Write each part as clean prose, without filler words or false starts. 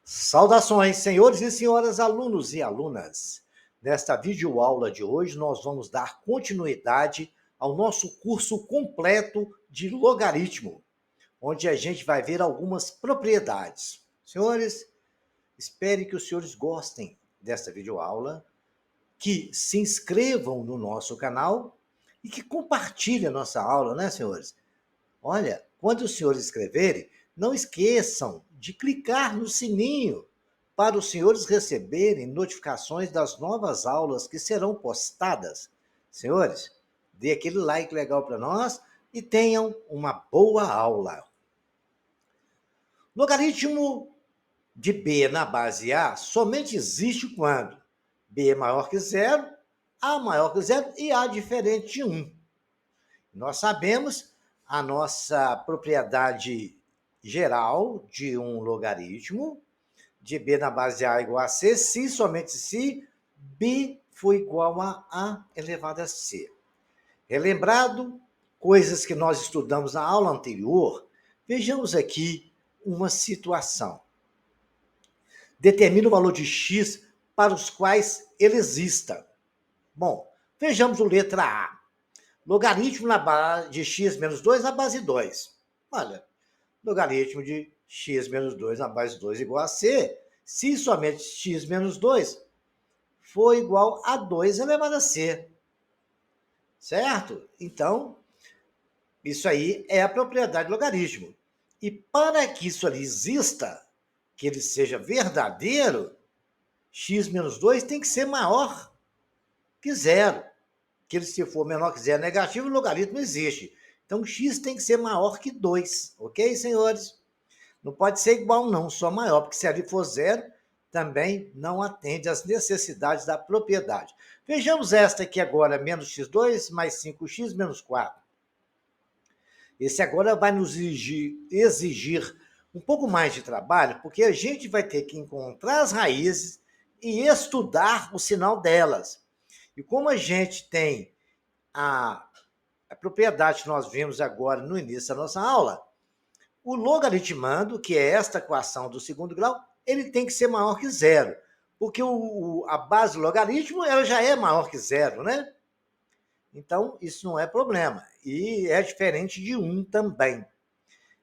Saudações, senhores e senhoras, alunos e alunas. Nesta videoaula de hoje, nós vamos dar continuidade ao nosso curso completo de logaritmo, onde a gente vai ver algumas propriedades. Senhores, espero que os senhores gostem desta videoaula, que se inscrevam no nosso canal e que compartilhem a nossa aula, né, senhores? Olha, quando os senhores escreverem, não esqueçam de clicar no sininho para os senhores receberem notificações das novas aulas que serão postadas. Senhores, dê aquele like legal para nós e tenham uma boa aula. Logaritmo de b na base a somente existe quando b é maior que zero, a maior que zero e a diferente de 1. Nós sabemos a nossa propriedade geral de um logaritmo, de b na base a igual a c, se somente se b for igual a elevado a c. Relembrado coisas que nós estudamos na aula anterior, vejamos aqui uma situação. Determina o valor de x para os quais ele exista. Bom, vejamos o letra A. Logaritmo na base de x menos 2 na base 2. Olha, logaritmo de x menos 2 na base 2 igual a c, se somente x menos 2 for igual a 2 elevado a c. Certo? Então, isso aí é a propriedade do logaritmo. E para que isso ali exista, que ele seja verdadeiro, x menos 2 tem que ser maior que zero. Que ele, se for menor que zero negativo, o logaritmo existe. Então, x tem que ser maior que 2, ok, senhores? Não pode ser igual, não, só maior, porque se ali for zero, também não atende às necessidades da propriedade. Vejamos esta aqui agora, menos x2 mais 5x menos 4. Esse agora vai nos exigir um pouco mais de trabalho, porque a gente vai ter que encontrar as raízes e estudar o sinal delas. E como a gente tem a propriedade que nós vimos agora no início da nossa aula, o logaritmando, que é esta equação do segundo grau, ele tem que ser maior que zero, porque a base do logaritmo ela já é maior que zero, né? Então, isso não é problema. E é diferente de 1 também.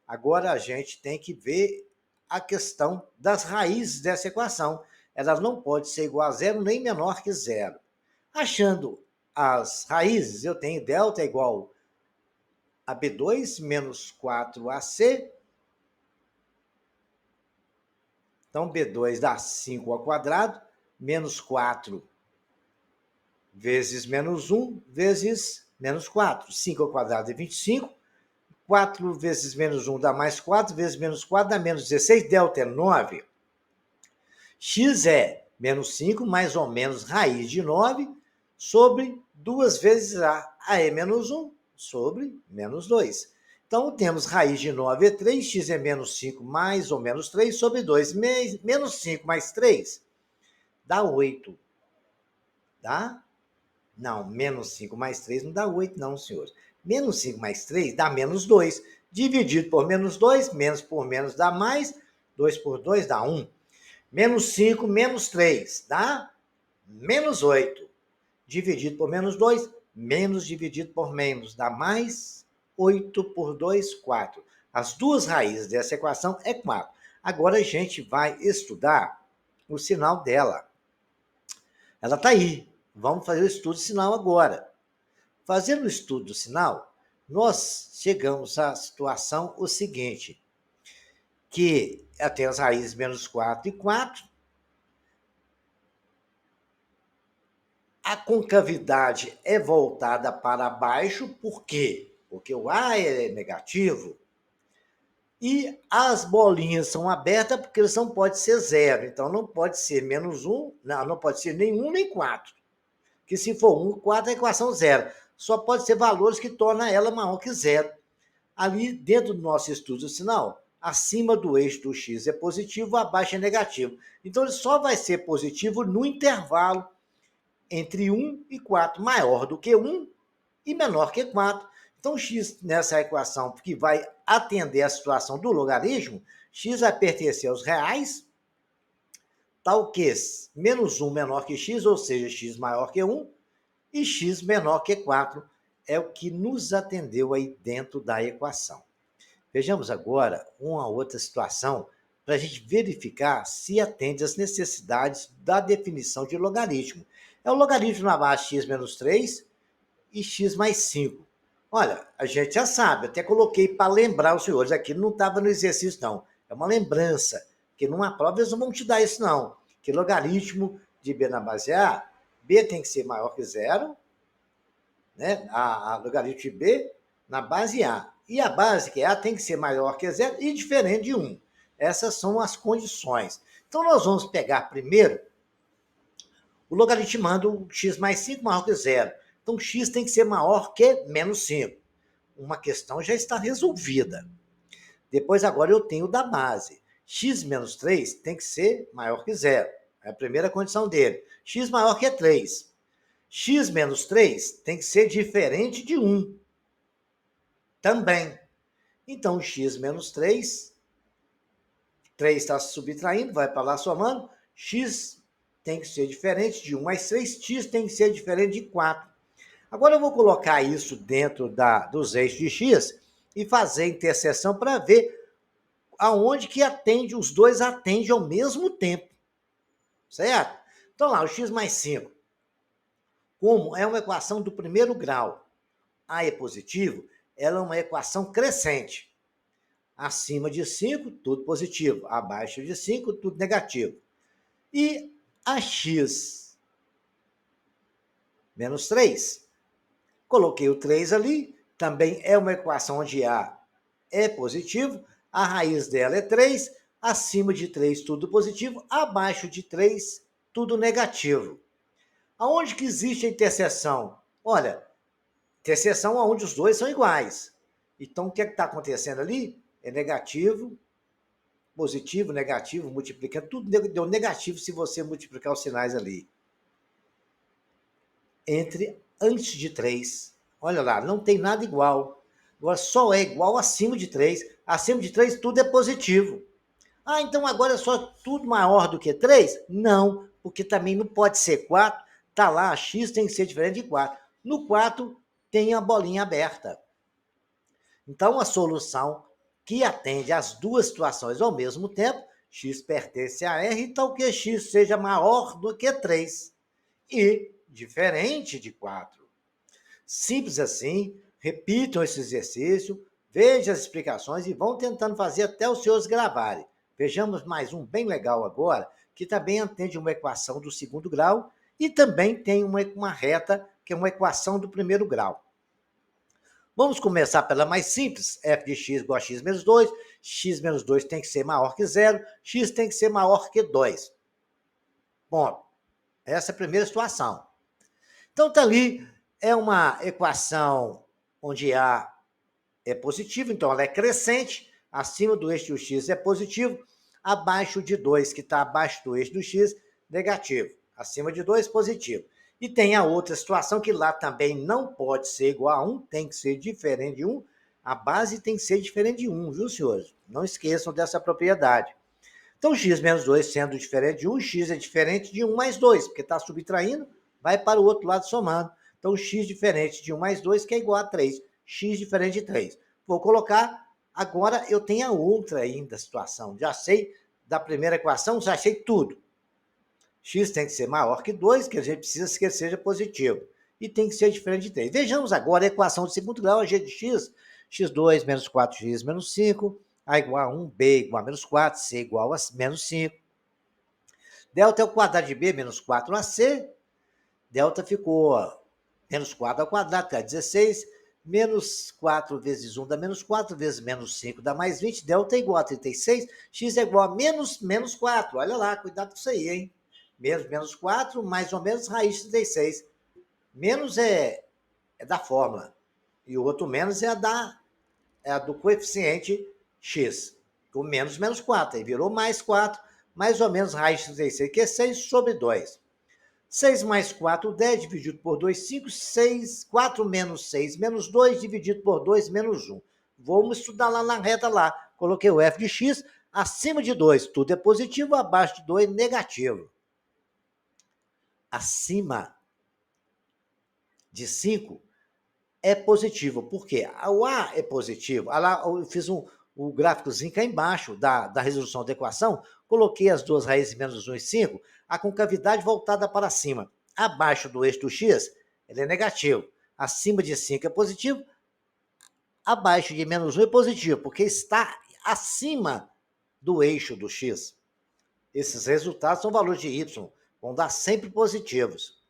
Agora, a gente tem que ver a questão das raízes dessa equação. Ela não pode ser igual a zero nem menor que zero. Achando as raízes, eu tenho delta igual a B2 menos 4AC. Então, B2 dá 5 ao quadrado, menos 4 vezes menos 1 vezes menos 4. 5 ao quadrado é 25. 4 vezes menos 1 dá mais 4, vezes menos 4 dá menos 16. Delta é 9. X é menos 5 mais ou menos raiz de 9 sobre 2 vezes A. A é menos 1 sobre menos 2. Então, temos raiz de 9 é 3, x é menos 5 mais ou menos 3 sobre 2. Menos 5 mais 3 dá 8. Dá? Não, menos 5 mais 3 não dá 8, não, senhores. Menos 5 mais 3 dá menos 2. Dividido por menos 2, menos por menos dá mais. 2 por 2 dá 1. Menos 5 menos 3 dá menos 8. Dividido por menos 2, menos dividido por menos dá mais. 8 por 2, 4. As duas raízes dessa equação é 4. Agora a gente vai estudar o sinal dela. Ela está aí. Vamos fazer o estudo do sinal agora. Fazendo o estudo do sinal, nós chegamos à situação o seguinte, que tem as raízes menos 4 e 4. A concavidade é voltada para baixo, por quê? Porque o A é negativo. E as bolinhas são abertas porque eles não pode ser zero. Então, não pode ser menos 1, não pode ser nem 1 nem 4. Que se for 1, 4 é a equação zero. Só pode ser valores que tornam ela maior que zero. Ali, dentro do nosso estudo do sinal, acima do eixo do x é positivo, abaixo é negativo. Então, ele só vai ser positivo no intervalo entre 1 e 4, maior do que 1 e menor que 4. Então, x nessa equação que vai atender a situação do logaritmo, x vai pertencer aos reais tá o quê? Menos 1 menor que x, ou seja, x maior que 1, e x menor que 4 é o que nos atendeu aí dentro da equação. Vejamos agora uma outra situação para a gente verificar se atende às necessidades da definição de logaritmo. É o logaritmo na base x menos 3 e x mais 5. Olha, a gente já sabe, até coloquei para lembrar os senhores, aqui não estava no exercício não, é uma lembrança, que numa prova eles não vão te dar isso não, que logaritmo de b na base a, b tem que ser maior que zero, né? A logaritmo de b na base a. E a base, que é a, tem que ser maior que zero e diferente de 1. Essas são as condições. Então, nós vamos pegar primeiro o logaritmando x mais 5 maior que zero. Então, x tem que ser maior que menos 5. Uma questão já está resolvida. Depois, agora eu tenho da base. X menos 3 tem que ser maior que zero. É a primeira condição dele. X maior que 3. X menos 3 tem que ser diferente de 1. Também. Então, x menos 3, 3 está se subtraindo, vai para lá somando, x tem que ser diferente de 1 mais 3, x tem que ser diferente de 4. Agora eu vou colocar isso dentro dos eixos de x e fazer interseção para ver aonde que atende, os dois atendem ao mesmo tempo. Certo? Então lá, o x mais 5. Como é uma equação do primeiro grau, a é positivo, ela é uma equação crescente. Acima de 5, tudo positivo. Abaixo de 5, tudo negativo. E a x menos 3, coloquei o 3 ali, também é uma equação onde A é positivo, a raiz dela é 3, acima de 3, tudo positivo, abaixo de 3, tudo negativo. Aonde que existe a interseção? Olha, interseção onde os dois são iguais. Então, o que é que está acontecendo ali? É negativo, positivo, negativo, multiplicando, tudo deu negativo se você multiplicar os sinais ali. Antes de 3. Olha lá, não tem nada igual. Agora só é igual acima de 3. Acima de 3 tudo é positivo. Ah, então agora é só tudo maior do que 3? Não, porque também não pode ser 4. Tá lá, x tem que ser diferente de 4. No 4 tem a bolinha aberta. Então, a solução que atende às duas situações ao mesmo tempo, x pertence a R, então que x seja maior do que 3 e diferente de 4. Simples assim, repitam esse exercício, vejam as explicações e vão tentando fazer até os senhores gravarem. Vejamos mais um bem legal agora, que também atende uma equação do segundo grau e também tem uma reta, que é uma equação do primeiro grau. Vamos começar pela mais simples, f de x igual a x menos 2, x menos 2 tem que ser maior que 0, x tem que ser maior que 2. Bom, essa é a primeira situação. Então, tá ali, é uma equação onde A é positivo, então ela é crescente, acima do eixo do x é positivo, abaixo de 2, que está abaixo do eixo do x, negativo. Acima de 2, positivo. E tem a outra situação que lá também não pode ser igual a 1, tem que ser diferente de 1. A base tem que ser diferente de 1, viu, senhores? Não esqueçam dessa propriedade. Então, x menos 2 sendo diferente de 1, x é diferente de 1 mais 2, porque está subtraindo, vai para o outro lado somando. Então, x diferente de 1 mais 2, que é igual a 3. X diferente de 3. Vou colocar, agora eu tenho a outra ainda situação. Já sei da primeira equação, já sei tudo. X tem que ser maior que 2, que a gente precisa que ele seja positivo. E tem que ser diferente de 3. Vejamos agora a equação de segundo grau, a g de x. x2 menos 4x menos 5, a igual a 1, b igual a menos 4, c igual a menos 5. Delta é o quadrado de b menos 4ac. Delta ficou menos 4 ao quadrado, que é 16. Menos 4 vezes 1 dá menos 4, vezes menos 5 dá mais 20. Delta é igual a 36. X é igual a menos 4. Olha lá, cuidado com isso aí, hein? Menos 4, mais ou menos, raiz de 36. Menos é da fórmula. E o outro menos é a do coeficiente x. O menos 4. Aí virou mais 4, mais ou menos, raiz de 36, que é 6 sobre 2. 6 mais 4, 10, dividido por 2, 5. 6, 4 menos 6, menos 2, dividido por 2, menos 1. Vamos estudar lá na reta lá. Coloquei o f de x, Acima de 2, tudo é positivo, abaixo de 2, negativo. Acima de 5 é positivo. Por quê? O A é positivo. Lá eu fiz o gráficozinho cá embaixo da resolução da equação, coloquei as duas raízes menos 1 e 5, a concavidade voltada para cima. Abaixo do eixo do x, ele é negativo. Acima de 5 é positivo, abaixo de menos 1 é positivo, porque está acima do eixo do x. Esses resultados são valores de y, vão dar sempre positivos.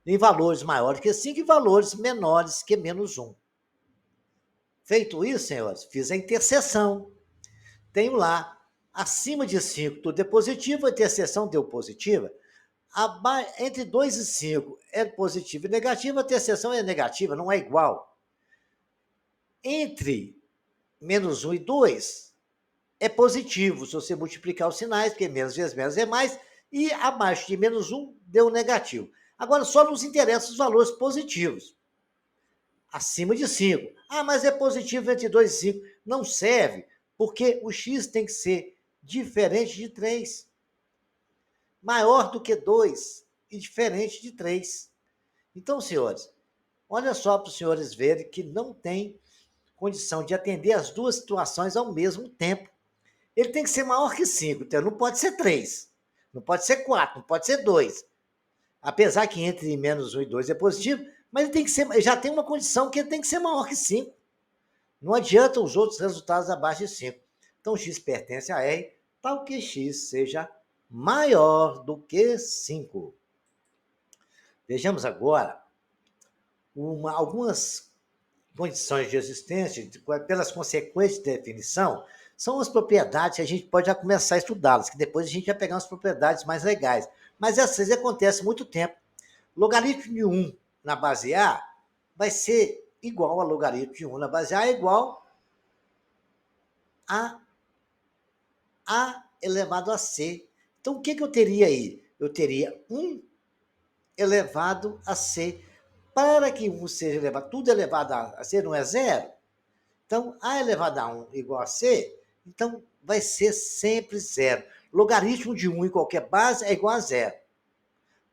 Em valores maiores que 5 e valores menores que menos 1. Feito isso, senhores, fiz a interseção. Tenho lá, acima de 5 tudo é positivo, a interseção deu positiva. Entre 2 e 5 é positivo e negativo, a interseção é negativa, não é igual. Entre menos 1 e 2 é positivo, se você multiplicar os sinais, porque menos vezes menos é mais, e abaixo de menos 1 deu negativo. Agora, só nos interessam os valores positivos. Acima de 5. Ah, mas é positivo entre 2 e 5. Não serve, porque o x tem que ser diferente de 3. Maior do que 2 e diferente de 3. Então, senhores, olha só para os senhores verem que não tem condição de atender as duas situações ao mesmo tempo. Ele tem que ser maior que 5, então não pode ser 3, não pode ser 4, não pode ser 2. Apesar que entre menos 1 e 2 é positivo, mas ele tem que ser, já tem uma condição que ele tem que ser maior que 5. Não adianta os outros resultados abaixo de 5. Então, x pertence a R, tal que x seja maior do que 5. Vejamos agora algumas condições de existência, pelas consequências de definição, são as propriedades que a gente pode já começar a estudá-las, que depois a gente vai pegar umas propriedades mais legais. Mas essas acontecem há muito tempo. Logaritmo de 1 na base A vai ser igual a logaritmo de 1 na base A igual a A elevado a C. Então, o que eu teria aí? Eu teria 1 elevado a C. Para que 1 seja elevado, tudo elevado a C não é zero? Então, A elevado a 1 igual a C, então vai ser sempre zero. Logaritmo de 1 em qualquer base é igual a zero.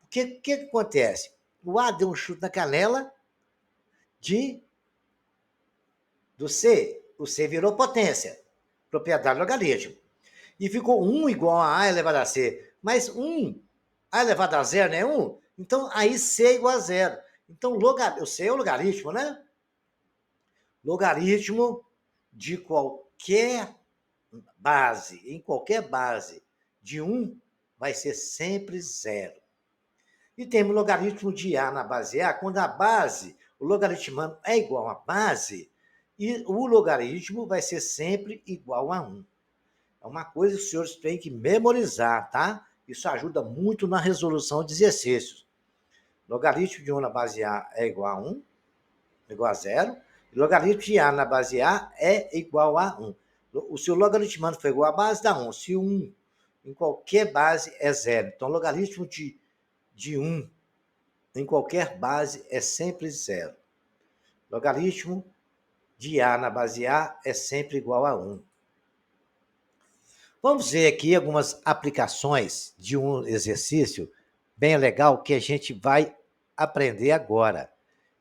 O que acontece? O A deu um chute na canela do C. O C virou potência, propriedade logaritmo. E ficou 1 igual a elevado a C. Mas 1, A elevado a zero não é 1? Então, aí C é igual a zero. Então, o C é o logaritmo, né? Logaritmo de qualquer base, em qualquer base de 1, vai ser sempre zero. E temos logaritmo de A na base A, quando a base, o logaritmando é igual a base, e o logaritmo vai ser sempre igual a 1. É uma coisa que os senhores têm que memorizar, tá? Isso ajuda muito na resolução de exercícios. Logaritmo de 1 na base A é igual a 1, igual a 0. Logaritmo de A na base A é igual a 1. Se o logaritmando for igual a base, dá 1. Se 1 em qualquer base é 0. Então, logaritmo de 1 em qualquer base é sempre 0. Logaritmo de A na base A é sempre igual a 1. Vamos ver aqui algumas aplicações de um exercício bem legal que a gente vai aprender agora.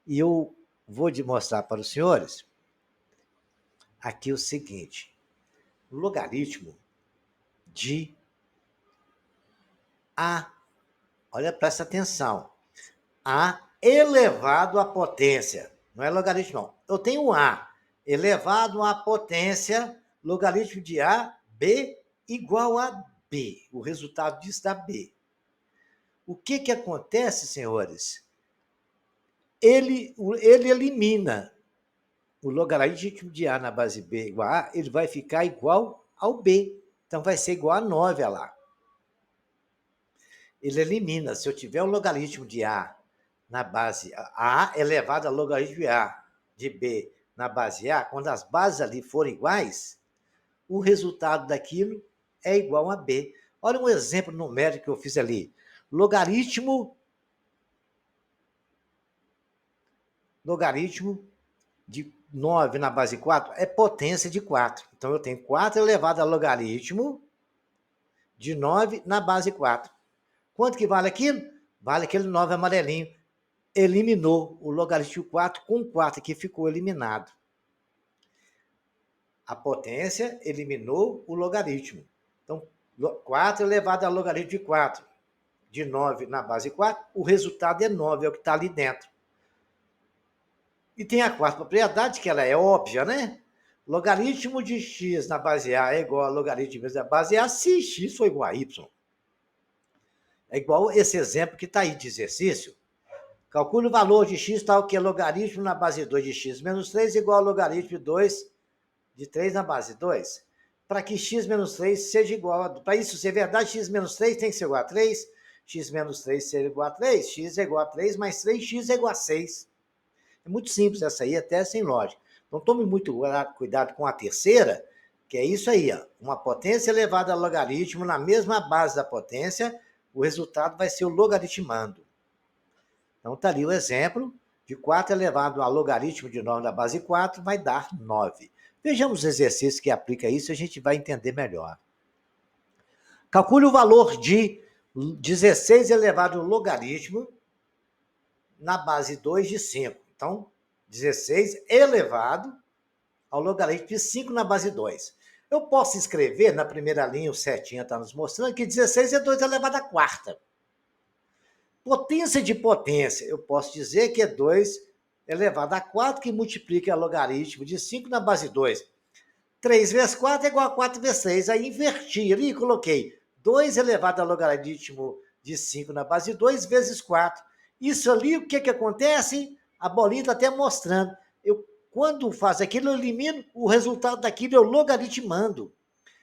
E eu vou mostrar para os senhores aqui o seguinte. O logaritmo de A, olha, presta atenção, A elevado à potência, não é logaritmo não, eu tenho A elevado à potência, logaritmo de A, B igual a B, o resultado disso dá B. O que acontece, senhores? Ele elimina o logaritmo de A na base B igual a A, ele vai ficar igual ao B, então vai ser igual a 9, olha lá. Ele elimina, se eu tiver um logaritmo de A na base A elevado a logaritmo de A de B na base A, quando as bases ali forem iguais, o resultado daquilo é igual a B. Olha um exemplo numérico que eu fiz ali. Logaritmo de 9 na base 4 é potência de 4. Então, eu tenho 4 elevado a logaritmo de 9 na base 4. Quanto que vale aquilo? Vale aquele 9 amarelinho. Eliminou o logaritmo 4 com 4, que ficou eliminado. A potência eliminou o logaritmo. Então, 4 elevado a logaritmo de 4, de 9 na base 4, o resultado é 9, é o que está ali dentro. E tem a quarta propriedade, que ela é óbvia, né? Logaritmo de x na base A é igual a logaritmo da base A se x for igual a y. É igual esse exemplo que está aí de exercício. Calcule o valor de x tal que é logaritmo na base 2 de x menos 3 igual a logaritmo de 2 de 3 na base 2. Para que x menos 3 seja igual a... Para isso ser verdade, x menos 3 tem que ser igual a 3. X menos 3 ser igual a 3. X é igual a 3 mais 3x é igual a 6. É muito simples essa aí, até sem lógica. Então, tome muito cuidado com a terceira, que é isso aí, ó. Uma potência elevada a logaritmo na mesma base da potência, o resultado vai ser o logaritmando. Então, está ali o exemplo de 4 elevado a logaritmo de 9 na base 4 vai dar 9. Vejamos os exercícios que aplica isso e a gente vai entender melhor. Calcule o valor de 16 elevado ao logaritmo na base 2 de 5. Então, 16 elevado ao logaritmo de 5 na base 2. Eu posso escrever, na primeira linha, o setinha está nos mostrando, que 16 é 2 elevado à quarta. Potência de potência, eu posso dizer que é 2 elevado a 4, que multiplica o logaritmo de 5 na base 2. 3 vezes 4 é igual a 4 vezes 6. Aí inverti ali e coloquei 2 elevado ao logaritmo de 5 na base 2 vezes 4. Isso ali, o que acontece? A bolinha está até mostrando. Quando faço aquilo, eu elimino o resultado daquilo, eu logaritmando.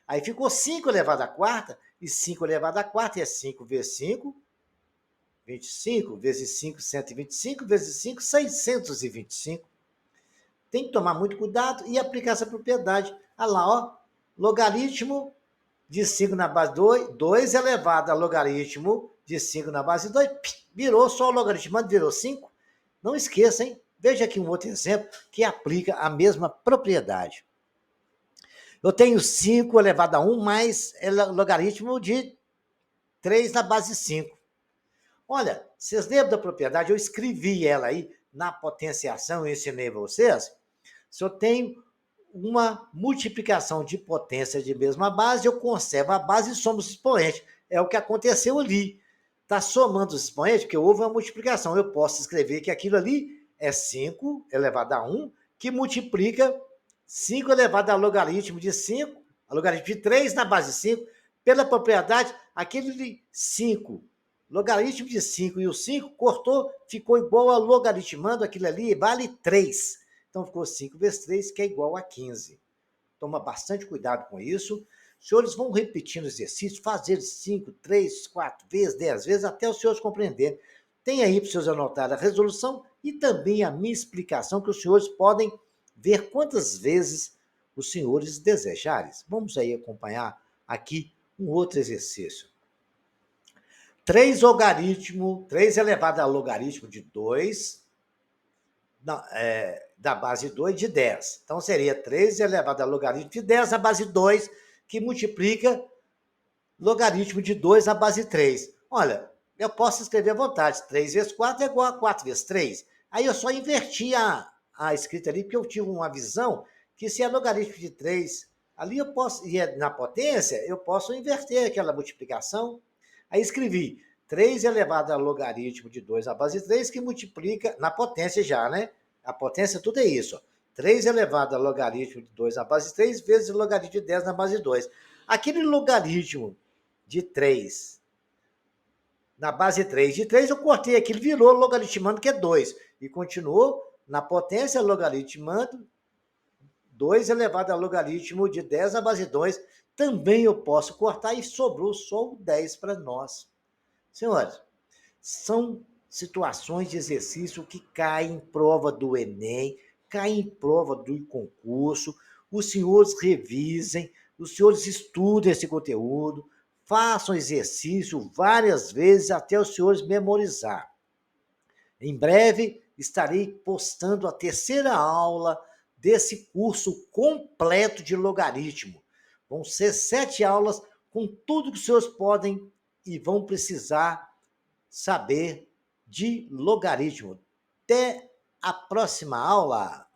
Aí ficou 5 elevado à quarta, e 5 elevado à quarta é 5 vezes 5, 25, vezes 5, 125, vezes 5, 625. Tem que tomar muito cuidado e aplicar essa propriedade. Olha lá, ó, logaritmo de 5 na base 2, 2 elevado a logaritmo de 5 na base 2, virou só o logaritmando, virou 5. Não esqueça, hein? Veja aqui um outro exemplo que aplica a mesma propriedade. Eu tenho 5 elevado a 1 mais logaritmo de 3 na base 5. Olha, vocês lembram da propriedade? Eu escrevi ela aí na potenciação, eu ensinei vocês. Se eu tenho uma multiplicação de potência de mesma base, eu conservo a base e somo os expoentes. É o que aconteceu ali. Está somando os expoentes, porque houve uma multiplicação. Eu posso escrever que aquilo ali é 5 elevado a 1, que multiplica 5 elevado a logaritmo de 5, a logaritmo de 3 na base 5, pela propriedade, aquele de 5, logaritmo de 5 e o 5 cortou, ficou igual a logaritmando, aquilo ali vale 3. Então, ficou 5 vezes 3, que é igual a 15. Toma bastante cuidado com isso. Os senhores vão repetindo o exercício, fazer 5, 3, 4 vezes, 10 vezes, até os senhores compreenderem. Tem aí para os senhores anotar a resolução e também a minha explicação, que os senhores podem ver quantas vezes os senhores desejarem. Vamos aí acompanhar aqui um outro exercício. 3 elevado ao logaritmo de 2, da base 2 de 10. Então, seria 3 elevado ao logaritmo de 10 na base 2, que multiplica logaritmo de 2 na base 3. Olha, eu posso escrever à vontade. 3 vezes 4 é igual a 4 vezes 3. Aí eu só inverti a escrita ali, porque eu tive uma visão que se é logaritmo de 3, ali eu posso, e é na potência, eu posso inverter aquela multiplicação. Aí escrevi 3 elevado ao logaritmo de 2 na base 3, que multiplica, na potência já, né? A potência tudo é isso. 3 elevado ao logaritmo de 2 na base 3 vezes o logaritmo de 10 na base 2. Aquele logaritmo de 3 na base 3 de 3, eu cortei aquilo, virou logaritmando, que é 2. E continuou na potência logaritmando 2 elevado ao logaritmo de 10 na base 2. Também eu posso cortar e sobrou só o 10 para nós. Senhores, são situações de exercício que caem em prova do Enem, caem em prova do concurso. Os senhores revisem, os senhores estudem esse conteúdo, façam exercício várias vezes até os senhores memorizar. Em breve estarei postando a terceira aula desse curso completo de logaritmo. Vão ser 7 aulas com tudo que os senhores podem e vão precisar saber de logaritmo. Até a próxima aula!